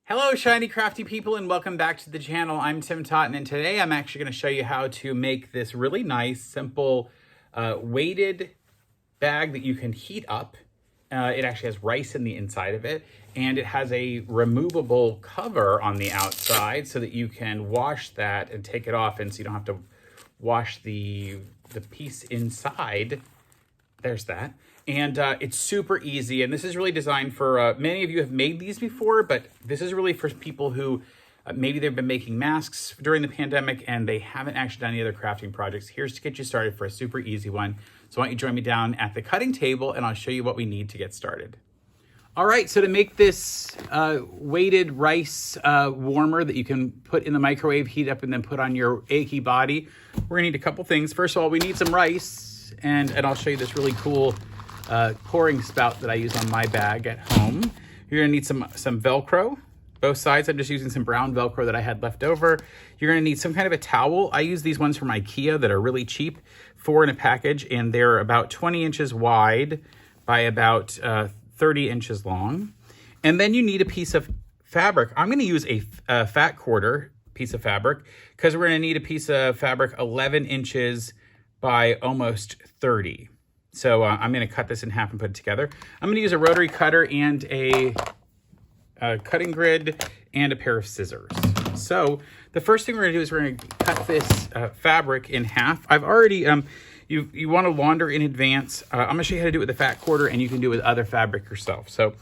Hello, shiny crafty people, and welcome back to the channel. I'm Tim Totten, and today I'm actually going to show you how to make this really nice, simple, weighted bag that you can heat up. It actually has rice in the inside of it, and it has a removable cover on the outside so that you can wash that and take it off, and so you don't have to wash the piece inside. There's that. And it's super easy, and this is really designed for, many of you have made these before, but this is really for people who maybe they've been making masks during the pandemic and they haven't actually done any other crafting projects. Here's to get you started for a super easy one. So why don't you join me down at the cutting table and I'll show you what we need to get started. All right, so to make this weighted rice warmer that you can put in the microwave, heat up, and then put on your achy body, we're gonna need a couple things. First of all, we need some rice, and I'll show you this really cool pouring spout that I use on my bag at home. You're gonna need some velcro, both sides. I'm just using some brown velcro that I had left over. You're gonna need some kind of a towel. I use these ones from Ikea that are really cheap, 4 in a package, and they're about 20 inches wide by about 30 inches long. And then you need a piece of fabric. I'm gonna use a fat quarter piece of fabric because we're gonna need a piece of fabric 11 inches by almost 30. So I'm going to cut this in half and put it together. I'm going to use a rotary cutter and a cutting grid and a pair of scissors. So the first thing we're going to do is we're going to cut this fabric in half. I've already, you want to launder in advance. I'm going to show you how to do it with a fat quarter, and you can do it with other fabric yourself. So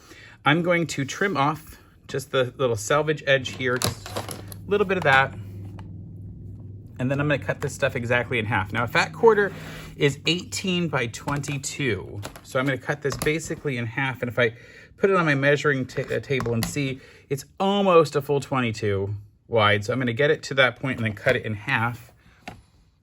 I'm going to trim off just the little selvage edge here, just a little bit of that. And then I'm going to cut this stuff exactly in half. Now a fat quarter is 18 by 22. So I'm going to cut this basically in half. And if I put it on my measuring table and see, it's almost a full 22 wide. So I'm going to get it to that point and then cut it in half.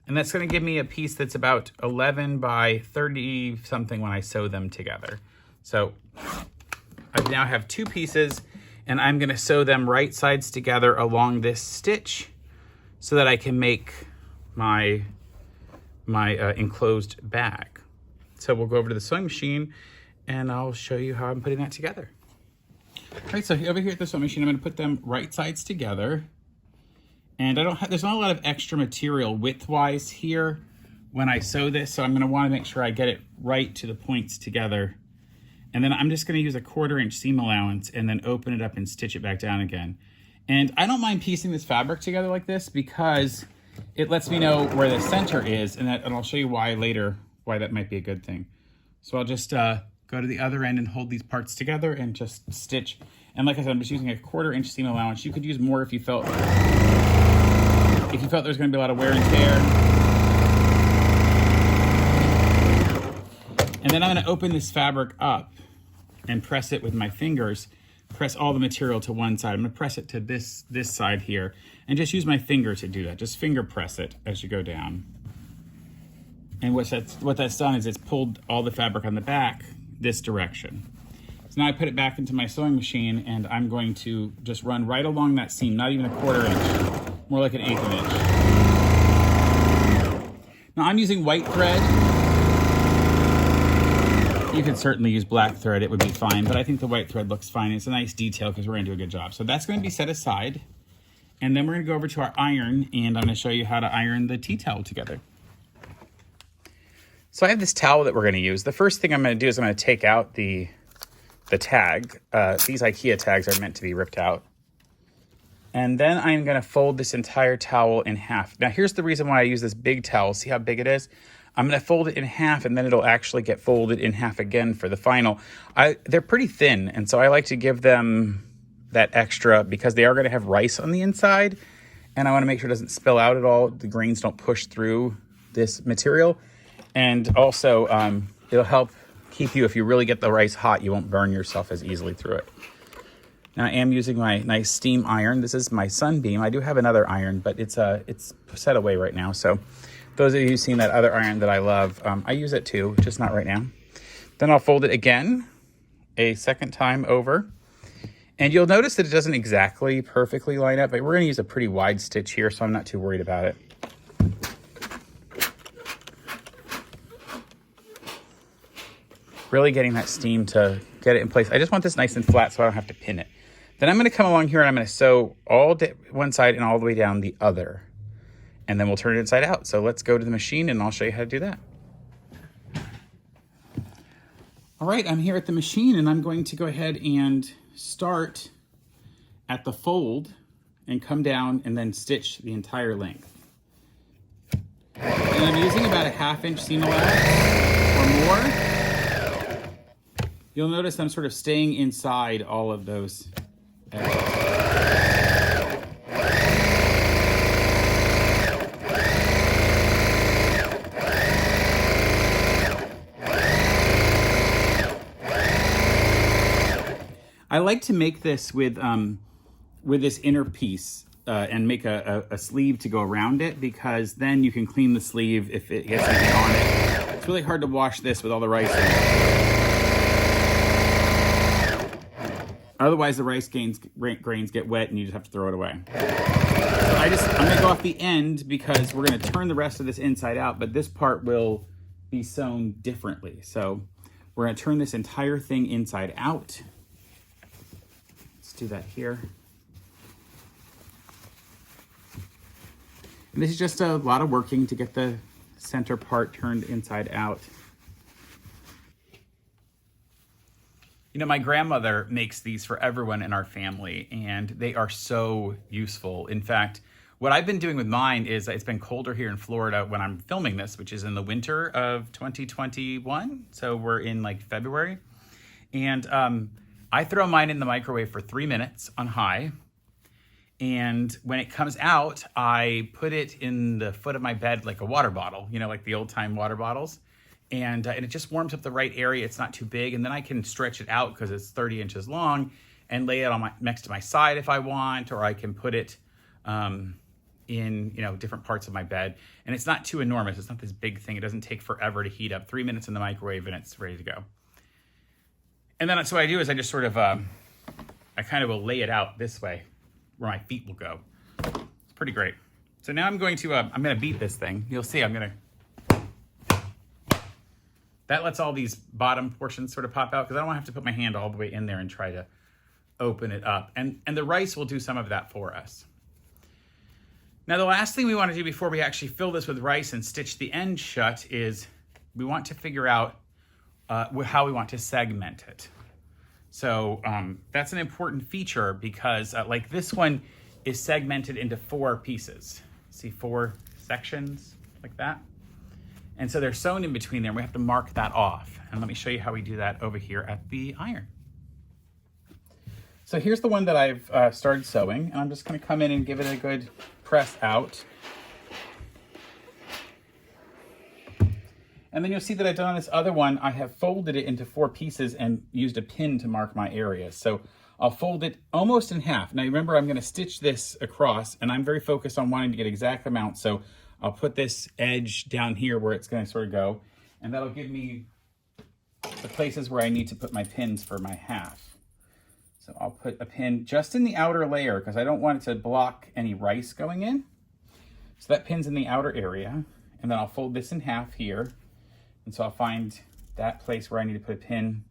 And that's going to give me a piece that's about 11 by 30 something when I sew them together. So I now have 2 pieces, and I'm going to sew them right sides together along this stitch so that I can make my enclosed bag. So we'll go over to the sewing machine and I'll show you how I'm putting that together. All right, so over here at the sewing machine, I'm gonna put them right sides together. And there's not a lot of extra material width-wise here when I sew this, so I'm gonna wanna make sure I get it right to the points together. And then I'm just gonna use a 1/4 inch seam allowance and then open it up and stitch it back down again. And I don't mind piecing this fabric together like this because it lets me know where the center is, and I'll show you why later, why that might be a good thing. So I'll just go to the other end and hold these parts together and just stitch. And like I said, I'm just using a 1/4 inch seam allowance. You could use more if you felt there's gonna be a lot of wear and tear. And then I'm gonna open this fabric up and press it with my fingers. Press all the material to one side. I'm gonna press it to this side here and just use my finger to do that. Just finger press it as you go down. And what that's done is it's pulled all the fabric on the back this direction. So now I put it back into my sewing machine and I'm going to just run right along that seam, not even a 1/4 inch, more like an 1/8 of an inch. Now I'm using white thread. You could certainly use black thread, it would be fine, but I think the white thread looks fine. It's a nice detail because we're gonna do a good job. So that's gonna be set aside. And then we're gonna go over to our iron, and I'm gonna show you how to iron the tea towel together. So I have this towel that we're gonna use. The first thing I'm gonna do is I'm gonna take out the tag. These Ikea tags are meant to be ripped out. And then I'm gonna fold this entire towel in half. Now here's the reason why I use this big towel. See how big it is? I'm gonna fold it in half, and then it'll actually get folded in half again for the final. They're pretty thin, and so I like to give them that extra because they are gonna have rice on the inside, and I wanna make sure it doesn't spill out at all. The grains don't push through this material. And also, it'll help keep you, if you really get the rice hot, you won't burn yourself as easily through it. Now I am using my nice steam iron. This is my Sunbeam. I do have another iron, but it's set away right now, so those of you who've seen that other iron that I love, I use it too, just not right now. Then I'll fold it again, a second time over. And you'll notice that it doesn't exactly perfectly line up, but we're gonna use a pretty wide stitch here, so I'm not too worried about it. Really getting that steam to get it in place. I just want this nice and flat so I don't have to pin it. Then I'm going to come along here and I'm going to sew all one side and all the way down the other. And then we'll turn it inside out. So let's go to the machine and I'll show you how to do that. All right, I'm here at the machine and I'm going to go ahead and start at the fold and come down and then stitch the entire length. And I'm using about a 1/2 inch seam allowance or more. You'll notice I'm sort of staying inside all of those edges. I like to make this with this inner piece and make a sleeve to go around it, because then you can clean the sleeve if it gets anything on it. It's really hard to wash this with all the rice in it. Otherwise the rice grains get wet and you just have to throw it away. So I'm gonna go off the end because we're gonna turn the rest of this inside out, but this part will be sewn differently. So we're gonna turn this entire thing inside out. Let's do that here. And this is just a lot of working to get the center part turned inside out. You know, my grandmother makes these for everyone in our family, and they are so useful. In fact, what I've been doing with mine is, it's been colder here in Florida when I'm filming this, which is in the winter of 2021. So we're in like February. And I throw mine in the microwave for 3 minutes on high. And when it comes out, I put it in the foot of my bed like a water bottle, you know, like the old time water bottles. And it just warms up the right area. It's not too big. And then I can stretch it out because it's 30 inches long and lay it on next to my side if I want, or I can put it in, you know, different parts of my bed. And it's not too enormous. It's not this big thing. It doesn't take forever to heat up. 3 minutes in the microwave and it's ready to go. And then so what I do is I just sort of, I kind of will lay it out this way where my feet will go. It's pretty great. So now I'm going to beat this thing. You'll see that lets all these bottom portions sort of pop out because I don't want to have to put my hand all the way in there and try to open it up. And the rice will do some of that for us. Now, the last thing we want to do before we actually fill this with rice and stitch the end shut is we want to figure out how we want to segment it. So that's an important feature because like this one is segmented into 4 pieces. See, 4 sections like that. And so they're sewn in between there, and we have to mark that off. And let me show you how we do that over here at the iron. So here's the one that I've started sewing, and I'm just gonna come in and give it a good press out. And then you'll see that I've done on this other one, I have folded it into 4 pieces and used a pin to mark my area. So I'll fold it almost in half. Now remember, I'm gonna stitch this across, and I'm very focused on wanting to get exact amount. So I'll put this edge down here where it's gonna sort of go, and that'll give me the places where I need to put my pins for my half. So I'll put a pin just in the outer layer because I don't want it to block any rice going in. So that pin's in the outer area, and then I'll fold this in half here. And so I'll find that place where I need to put a pin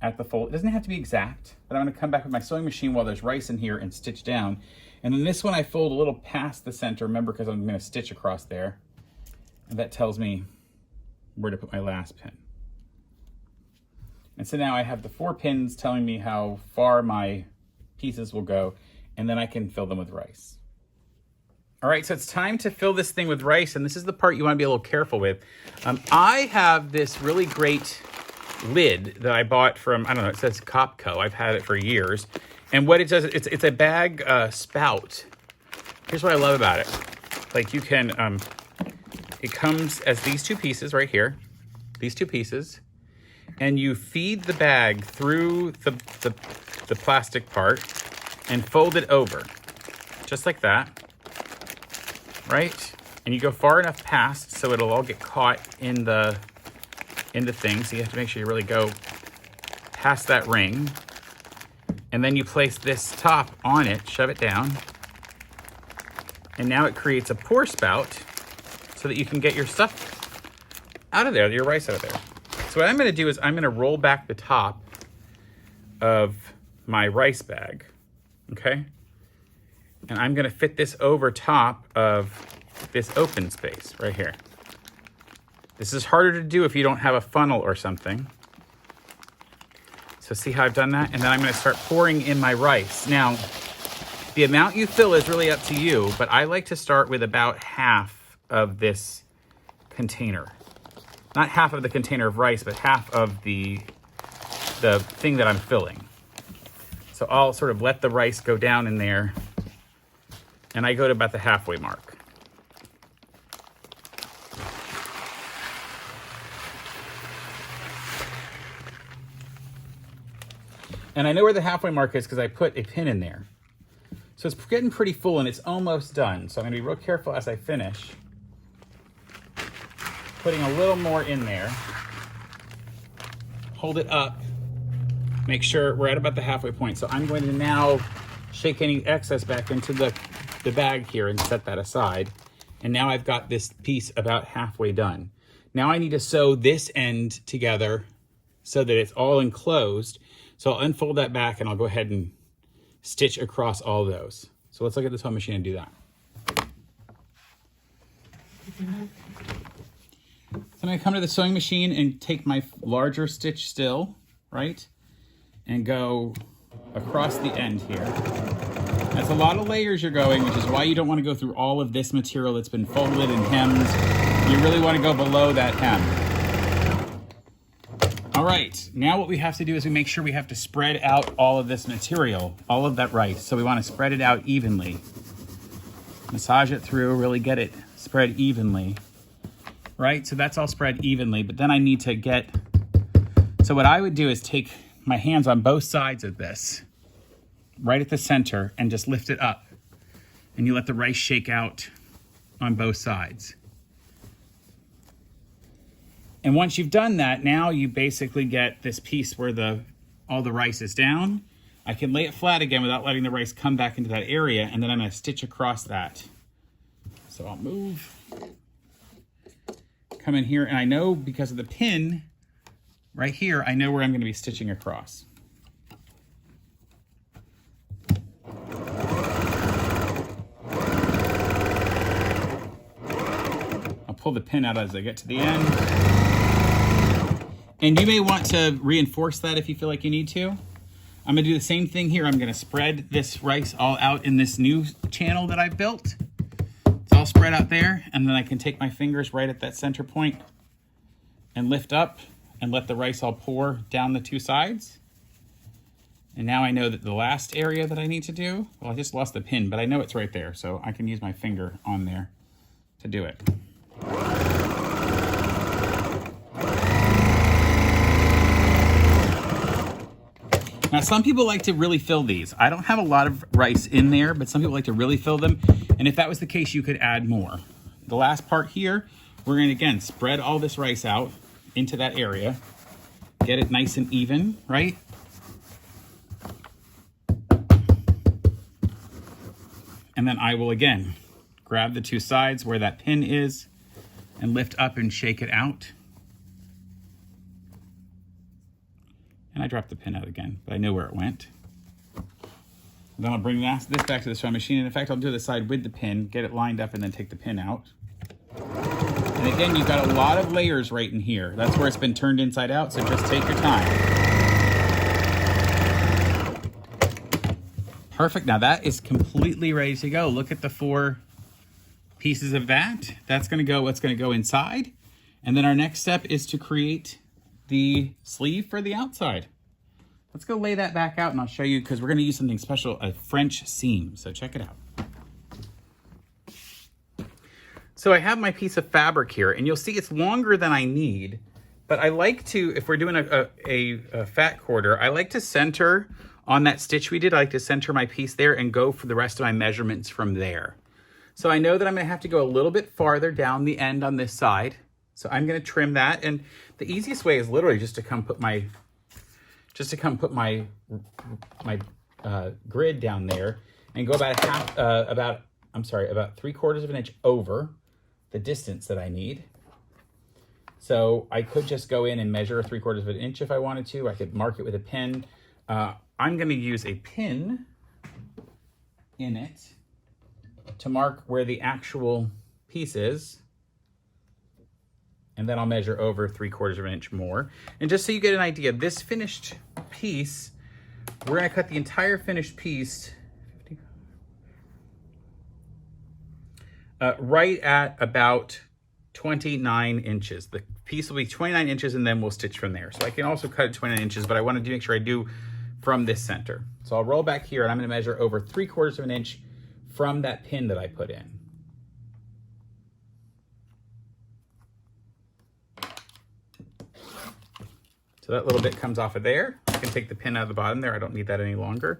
at the fold. It doesn't have to be exact, but I'm gonna come back with my sewing machine while there's rice in here and stitch down. And then this one I fold a little past the center, remember, because I'm gonna stitch across there. And that tells me where to put my last pin. And so now I have the 4 pins telling me how far my pieces will go, and then I can fill them with rice. All right, so it's time to fill this thing with rice, and this is the part you wanna be a little careful with. I have this really great lid that I bought from, I don't know, it says Copco. I've had it for years. And what it does, it's a bag spout. Here's what I love about it. Like you can, it comes as these 2 pieces right here, these 2 pieces, and you feed the bag through the plastic part and fold it over, just like that, right? And you go far enough past so it'll all get caught in the thing. So you have to make sure you really go past that ring. And then you place this top on it, shove it down. And now it creates a pour spout so that you can get your stuff out of there, your rice out of there. So what I'm gonna do is I'm gonna roll back the top of my rice bag, okay? And I'm gonna fit this over top of this open space right here. This is harder to do if you don't have a funnel or something. So see how I've done that? And then I'm gonna start pouring in my rice. Now, the amount you fill is really up to you, but I like to start with about half of this container. Not half of the container of rice, but half of the thing that I'm filling. So I'll sort of let the rice go down in there, and I go to about the halfway mark. And I know where the halfway mark is because I put a pin in there. So it's getting pretty full and it's almost done. So I'm gonna be real careful as I finish, putting a little more in there. Hold it up, make sure we're at about the halfway point. So I'm going to now shake any excess back into the bag here and set that aside. And now I've got this piece about halfway done. Now I need to sew this end together so that it's all enclosed. So I'll unfold that back and I'll go ahead and stitch across all those. So let's look at the sewing machine and do that. So I'm gonna come to the sewing machine and take my larger stitch still, right? And go across the end here. That's a lot of layers you're going, which is why you don't want to go through all of this material that's been folded and hemmed. You really want to go below that hem. All right, now what we have to do is we make sure we have to spread out all of this material, all of that rice. So we want to spread it out evenly. Massage it through, really get it spread evenly, right? So that's all spread evenly, but then I need to get, so what I would do is take my hands on both sides of this, right at the center, and just lift it up. And you let the rice shake out on both sides. And once you've done that, now you basically get this piece where all the rice is down. I can lay it flat again without letting the rice come back into that area, and then I'm gonna stitch across that. So I'll move, come in here, and I know because of the pin right here, I know where I'm gonna be stitching across. I'll pull the pin out as I get to the end. And you may want to reinforce that if you feel like you need to. I'm gonna do the same thing here. I'm gonna spread this rice all out in this new channel that I've built. It's all spread out there, and then I can take my fingers right at that center point and lift up and let the rice all pour down the two sides. And now I know that the last area that I need to do, well, I just lost the pin, but I know it's right there, so I can use my finger on there to do it. Now, some people like to really fill these. I don't have a lot of rice in there, but some people like to really fill them. And if that was the case, you could add more. The last part here, we're gonna, again, spread all this rice out into that area. Get it nice and even, right? And then I will, again, grab the two sides where that pin is and lift up and shake it out. And I dropped the pin out again, but I know where it went. And then I'll bring this back to the sewing machine. And in fact, I'll do the side with the pin, get it lined up, and then take the pin out. And again, you've got a lot of layers right in here. That's where it's been turned inside out, so just take your time. Perfect, now that is completely ready to go. Look at the 4 pieces of that. That's gonna go, what's gonna go inside. And then our next step is to create the sleeve for the outside. Let's go lay that back out and I'll show you, because we're gonna use something special, a French seam, so check it out. So I have my piece of fabric here, and you'll see it's longer than I need, but I like to, if we're doing a fat quarter, I like to center on that stitch we did. I like to center my piece there and go for the rest of my measurements from there. So I know that I'm gonna have to go a little bit farther down the end on this side. So I'm gonna trim that, and the easiest way is literally just to come put my grid down there and go about about 3/4 of an inch over the distance that I need. So I could just go in and measure 3/4 of an inch if I wanted to. I could mark it with a pin. I'm going to use a pin in it to mark where the actual piece is. And then I'll measure over 3/4 of an inch more. And just so you get an idea, this finished piece, we're going to cut the entire finished piece right at about 29 inches. The piece will be 29 inches and then we'll stitch from there. So I can also cut it 29 inches, but I want to make sure I do from this center. So I'll roll back here and I'm going to measure over 3/4 of an inch from that pin that I put in. So that little bit comes off of there. I can take the pin out of the bottom there. I don't need that any longer.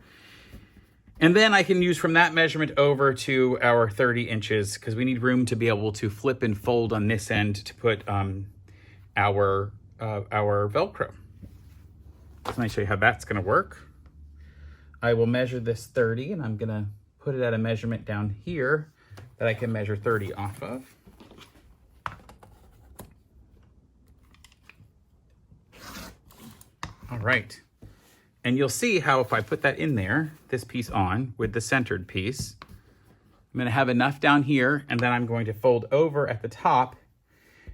And then I can use from that measurement over to our 30 inches because we need room to be able to flip and fold on this end to put our velcro. So let me show you how that's going to work. I will measure this 30 and I'm going to put it at a measurement down here that I can measure 30 off of. All right. And you'll see how if I put that in there, this piece on with the centered piece, I'm going to have enough down here and then I'm going to fold over at the top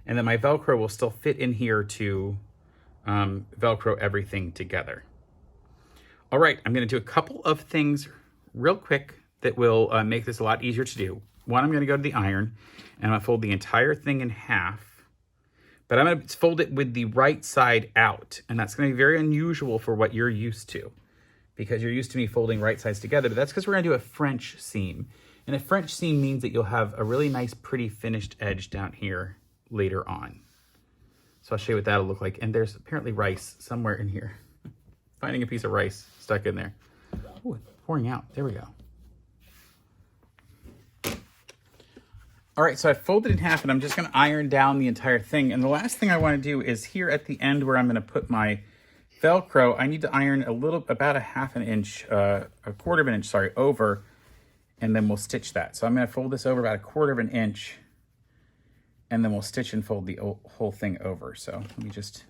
and then my Velcro will still fit in here to Velcro everything together. All right, I'm going to do a couple of things real quick that will make this a lot easier to do. One, I'm going to go to the iron and I'm going to fold the entire thing in half. But I'm going to fold it with the right side out. And that's going to be very unusual for what you're used to. Because you're used to me folding right sides together. But that's because we're going to do a French seam. And a French seam means that you'll have a really nice, pretty finished edge down here later on. So I'll show you what that'll look like. And there's apparently rice somewhere in here. Finding a piece of rice stuck in there. Oh, it's pouring out. There we go. All right, so I folded it in half and I'm just gonna iron down the entire thing. And the last thing I wanna do is here at the end where I'm gonna put my Velcro, I need to iron about a 1/2 inch, a 1/4 of an inch, sorry, over, and then we'll stitch that. So I'm gonna fold this over about a 1/4 of an inch and then we'll stitch and fold the whole thing over. So let me just,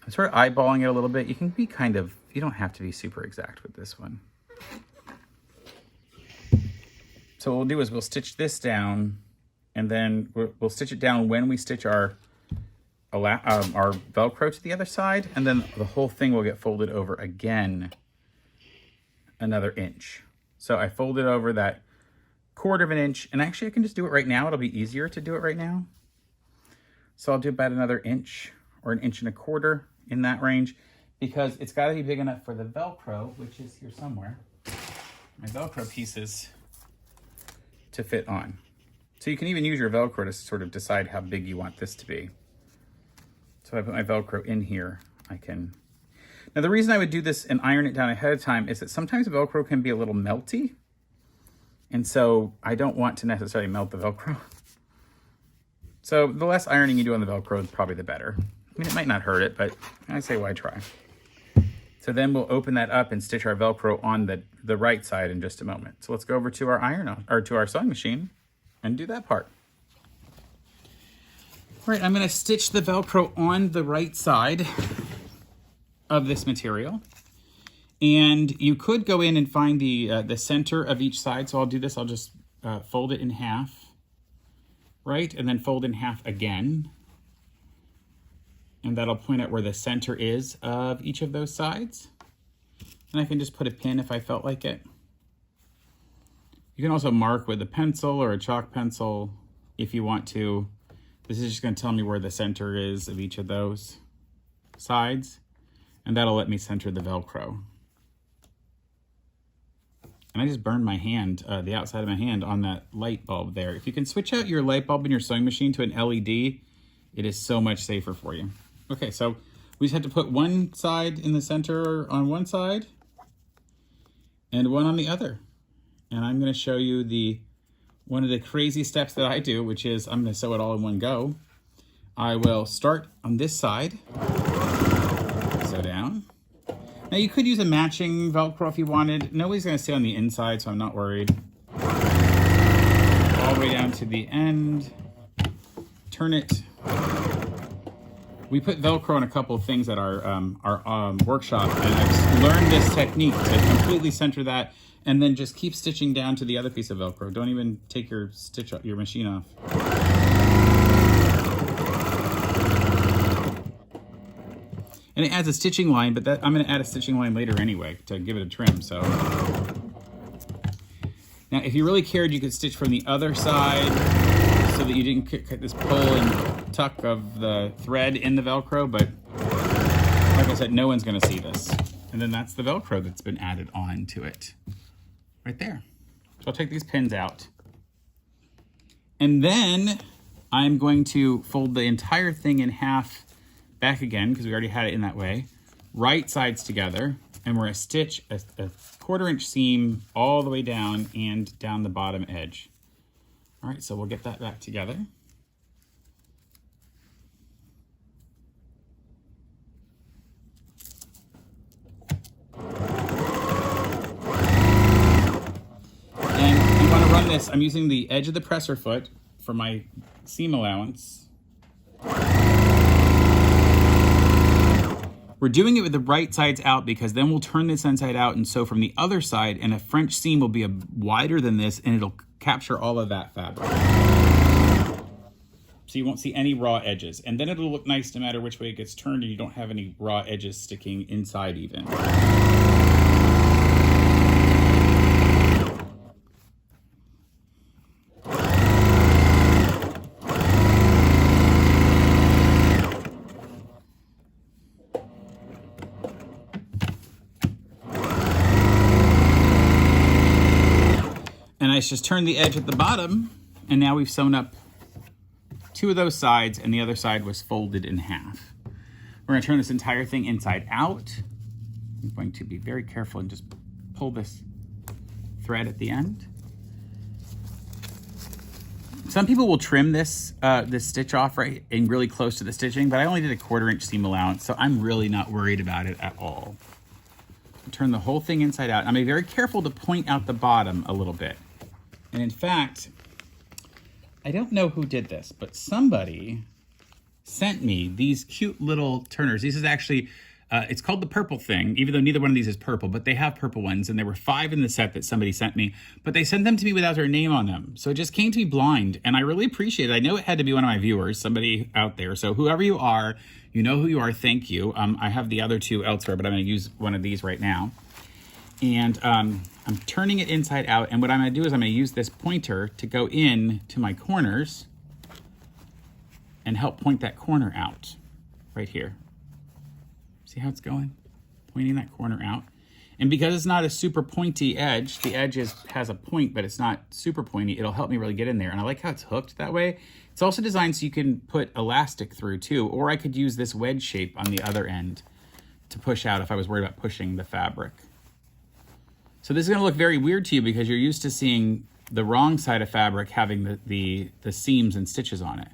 I'm sort of eyeballing it a little bit. You can be kind of, you don't have to be super exact with this one. So what we'll do is we'll stitch this down and then we'll stitch it down when we stitch our Velcro to the other side. And then the whole thing will get folded over again, another inch. So I folded over that 1/4 of an inch and actually I can just do it right now. It'll be easier to do it right now. So I'll do about another inch or 1 1/4 inches in that range because it's gotta be big enough for the Velcro, which is here somewhere. My Velcro pieces to fit on. So you can even use your Velcro to sort of decide how big you want this to be. So if I put my Velcro in here, I can... Now the reason I would do this and iron it down ahead of time is that sometimes Velcro can be a little melty. And so I don't want to necessarily melt the Velcro. So the less ironing you do on the Velcro is probably the better. I mean, it might not hurt it, but I say why try. So then we'll open that up and stitch our Velcro on the right side in just a moment. So let's go over to our to our sewing machine and do that part. All right, I'm gonna stitch the Velcro on the right side of this material. And you could go in and find the center of each side. So I'll do this, I'll just fold it in half, right? And then fold in half again. And that'll point out where the center is of each of those sides. And I can just put a pin if I felt like it. You can also mark with a pencil or a chalk pencil if you want to. This is just going to tell me where the center is of each of those sides. And that'll let me center the Velcro. And I just burned my hand, the outside of my hand on that light bulb there. If you can switch out your light bulb in your sewing machine to an LED, it is so much safer for you. Okay, so we just had to put one side in the center on one side and one on the other. And I'm going to show you one of the crazy steps that I do, which is I'm going to sew it all in one go. I will start on this side, sew down. Now you could use a matching Velcro if you wanted. Nobody's going to stay on the inside, so I'm not worried. All the way down to the end, turn it, We put Velcro on a couple of things at our workshop, and I've learned this technique to completely center that, and then just keep stitching down to the other piece of Velcro. Don't even take your machine off. And it adds a stitching line, but I'm going to add a stitching line later anyway to give it a trim. So now, if you really cared, you could stitch from the other side so that you didn't get this pull and tuck of the thread in the Velcro. But like I said, no one's going to see this. And then that's the Velcro that's been added on to it right there. So I'll take these pins out. And then I'm going to fold the entire thing in half back again, because we already had it in that way, right sides together, and we're going to stitch a 1/4 inch seam all the way down and down the bottom edge. All right, so we'll get that back together. And you want to run this, I'm using the edge of the presser foot for my seam allowance. We're doing it with the right sides out because then we'll turn this inside out and sew from the other side, and a French seam will be wider than this, and it'll capture all of that fabric. So you won't see any raw edges. And then it'll look nice no matter which way it gets turned, and you don't have any raw edges sticking inside even. And I just turned the edge at the bottom, and now we've sewn up 2 of those sides, and the other side was folded in half. We're going to turn this entire thing inside out. I'm going to be very careful and just pull this thread at the end. Some people will trim this stitch off right and really close to the stitching, but I only did a 1/4 inch seam allowance, so I'm really not worried about it at all. Turn the whole thing inside out. I'm going to be very careful to point out the bottom a little bit. And in fact, I don't know who did this, but somebody sent me these cute little turners. This is actually, it's called the purple thing, even though neither one of these is purple, but they have purple ones, and there were 5 in the set that somebody sent me, but they sent them to me without their name on them. So it just came to me blind, and I really appreciate it. I know it had to be one of my viewers, somebody out there. So whoever you are, you know who you are, thank you. I have the other 2 elsewhere, but I'm going to use one of these right now. And I'm turning it inside out, and what I'm going to do is I'm going to use this pointer to go in to my corners and help point that corner out right here. See how it's going? Pointing that corner out. And because it's not a super pointy edge, the edge has a point, but it's not super pointy, it'll help me really get in there. And I like how it's hooked that way. It's also designed so you can put elastic through too, or I could use this wedge shape on the other end to push out if I was worried about pushing the fabric. So this is going to look very weird to you because you're used to seeing the wrong side of fabric having the seams and stitches on it.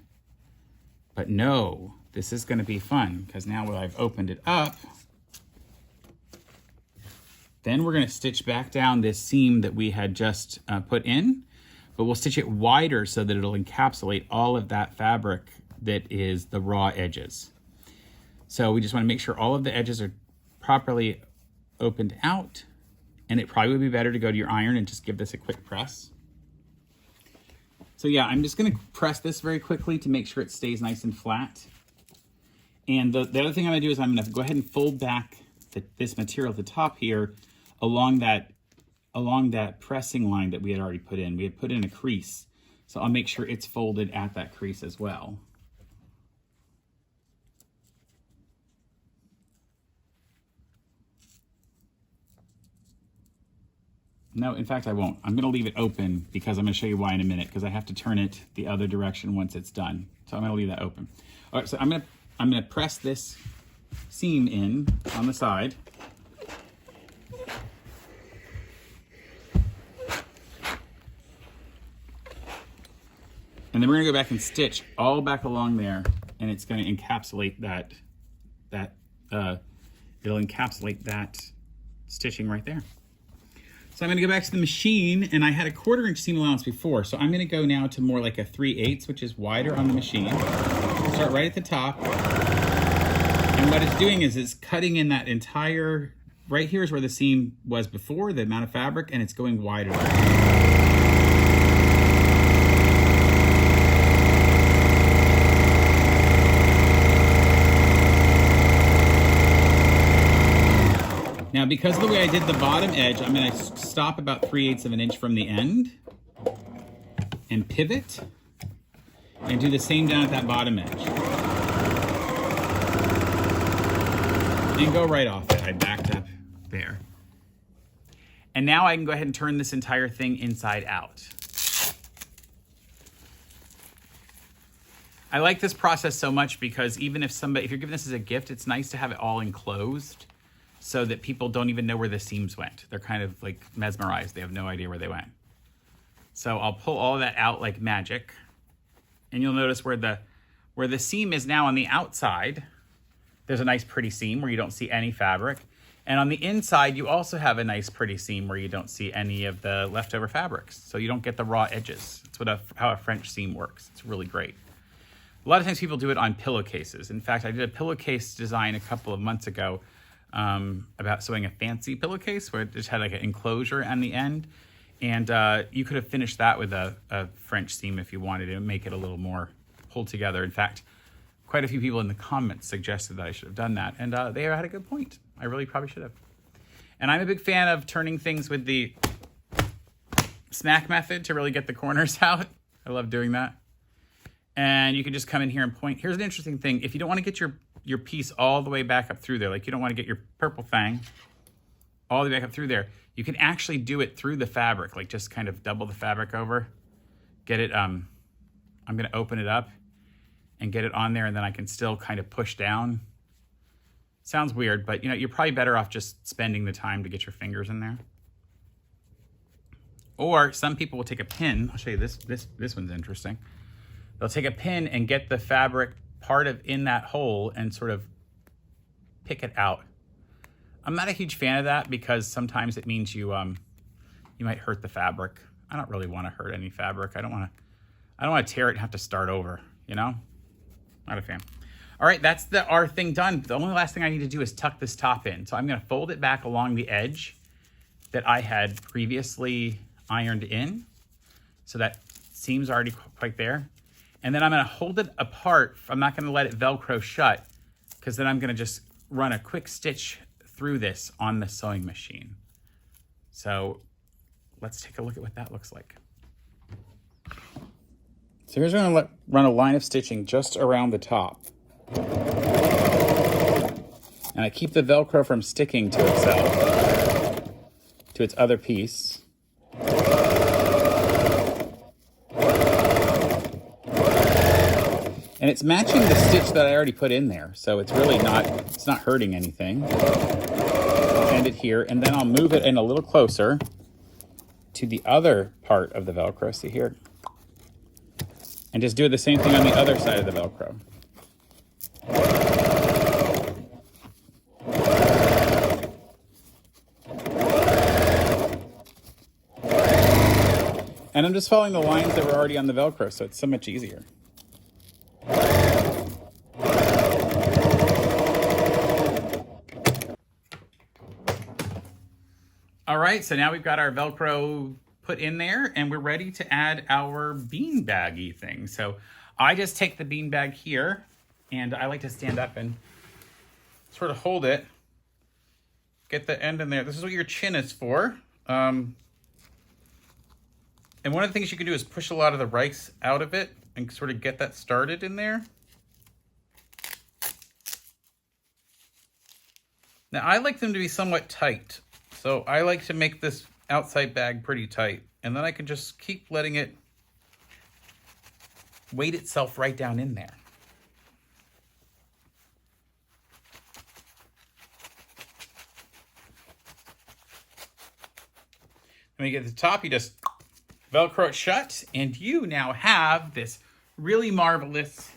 But no, this is going to be fun because now when I've opened it up, then we're going to stitch back down this seam that we had just put in, but we'll stitch it wider so that it'll encapsulate all of that fabric that is the raw edges. So we just want to make sure all of the edges are properly opened out. And it probably would be better to go to your iron and just give this a quick press. So yeah, I'm just going to press this very quickly to make sure it stays nice and flat. And the other thing I'm going to do is I'm going to go ahead and fold back this material at the top here along that pressing line that we had already put in. We had put in a crease. So I'll make sure it's folded at that crease as well. No, in fact, I won't. I'm going to leave it open because I'm going to show you why in a minute, because I have to turn it the other direction once it's done. So I'm going to leave that open. All right, so I'm going to press this seam in on the side. And then we're going to go back and stitch all back along there, and it's going to encapsulate it'll encapsulate that stitching right there. So I'm going to go back to the machine, and I had a 1/4 inch seam allowance before, so I'm going to go now to more like a 3/8, which is wider on the machine. Start right at the top. And what it's doing is it's cutting in that entire, right here is where the seam was before, the amount of fabric, and it's going wider. Now, because of the way I did the bottom edge, I'm going to stop about 3/8 of an inch from the end and pivot and do the same down at that bottom edge. And go right off it. I backed up there. And now I can go ahead and turn this entire thing inside out. I like this process so much because even if you're giving this as a gift, it's nice to have it all enclosed so that people don't even know where the seams went. They're kind of like mesmerized. They have no idea where they went. So I'll pull all of that out like magic. And you'll notice where the seam is now on the outside, there's a nice pretty seam where you don't see any fabric. And on the inside, you also have a nice pretty seam where you don't see any of the leftover fabrics. So you don't get the raw edges. That's how a French seam works. It's really great. A lot of times people do it on pillowcases. In fact, I did a pillowcase design a couple of months ago about sewing a fancy pillowcase where it just had like an enclosure on the end. And you could have finished that with a French seam if you wanted to make it a little more pulled together. In fact, quite a few people in the comments suggested that I should have done that. And they had a good point. I really probably should have. And I'm a big fan of turning things with the smack method to really get the corners out. I love doing that. And you can just come in here and point. Here's an interesting thing. If you don't want to get your piece all the way back up through there, like you don't want to get your purple thing all the way back up through there, you can actually do it through the fabric, like just kind of double the fabric over, get it, I'm going to open it up and get it on there, and then I can still kind of push down. Sounds weird, but you're probably better off just spending the time to get your fingers in there. Or some people will take a pin. I'll show you this one's interesting. They'll take a pin and get the fabric in that hole and sort of pick it out. I'm not a huge fan of that because sometimes it means you might hurt the fabric. I don't really want to hurt any fabric. I don't want to tear it and have to start over, Not a fan. All right, that's our thing done. The only last thing I need to do is tuck this top in. So I'm going to fold it back along the edge that I had previously ironed in. So that seam's already quite there. And then I'm going to hold it apart. I'm not going to let it Velcro shut because then I'm going to just run a quick stitch through this on the sewing machine. So let's take a look at what that looks like. So here's where I'm going to run a line of stitching just around the top. And I keep the Velcro from sticking to itself, to its other piece. And it's matching the stitch that I already put in there. So it's really it's not hurting anything. I'll end it here, and then I'll move it in a little closer to the other part of the Velcro. See here? And just do the same thing on the other side of the Velcro. And I'm just following the lines that were already on the Velcro, so it's so much easier. All right, so now we've got our Velcro put in there and we're ready to add our beanbaggy thing. So I just take the beanbag here and I like to stand up and sort of hold it, get the end in there. This is what your chin is for. And one of the things you can do is push a lot of the rice out of it and sort of get that started in there. Now I like them to be somewhat tight. So I like to make this outside bag pretty tight. And then I can just keep letting it weight itself right down in there. When you get to the top, you just Velcro it shut, and you now have this really marvelous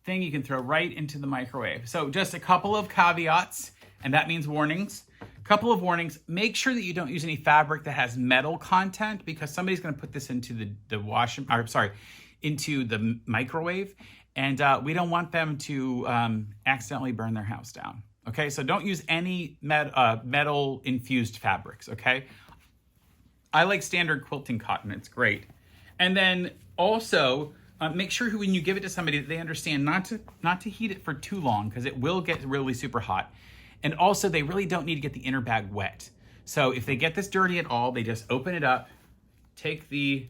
thing you can throw right into the microwave. So just a couple of caveats, and that means warnings. Couple of warnings. Make sure that you don't use any fabric that has metal content because somebody's going to put this into into the microwave, And we don't want them to accidentally burn their house down. Okay, so don't use any metal infused fabrics, okay? I like standard quilting cotton, it's great. And then also, make sure when you give it to somebody that they understand not to heat it for too long, because it will get really super hot. And also, they really don't need to get the inner bag wet. So if they get this dirty at all, they just open it up, take the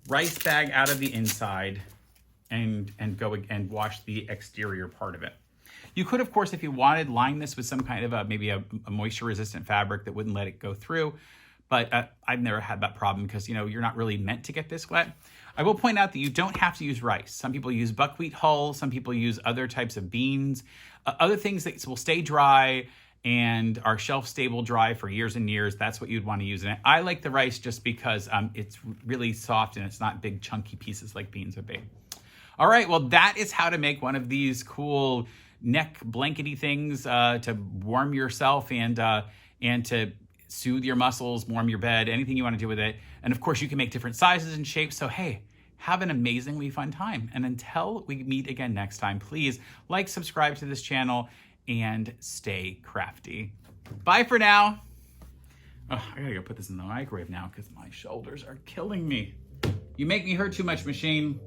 rice bag out of the inside, and go and wash the exterior part of it. You could, of course, if you wanted, line this with some kind of maybe a moisture-resistant fabric that wouldn't let it go through. But I've never had that problem because, you're not really meant to get this wet. I will point out that you don't have to use rice. Some people use buckwheat hull. Some people use other types of beans. Other things that will stay dry and are shelf-stable dry for years and years. That's what you'd want to use in it. I like the rice just because it's really soft and it's not big chunky pieces like beans would be. All right, well, that is how to make one of these cool neck blankety things to warm yourself and to soothe your muscles, warm your bed, anything you want to do with it. And of course, you can make different sizes and shapes. So hey, have an amazingly fun time. And until we meet again next time, please like, subscribe to this channel, and stay crafty. Bye for now. Oh, I gotta go put this in the microwave now because my shoulders are killing me. You make me hurt too much, machine.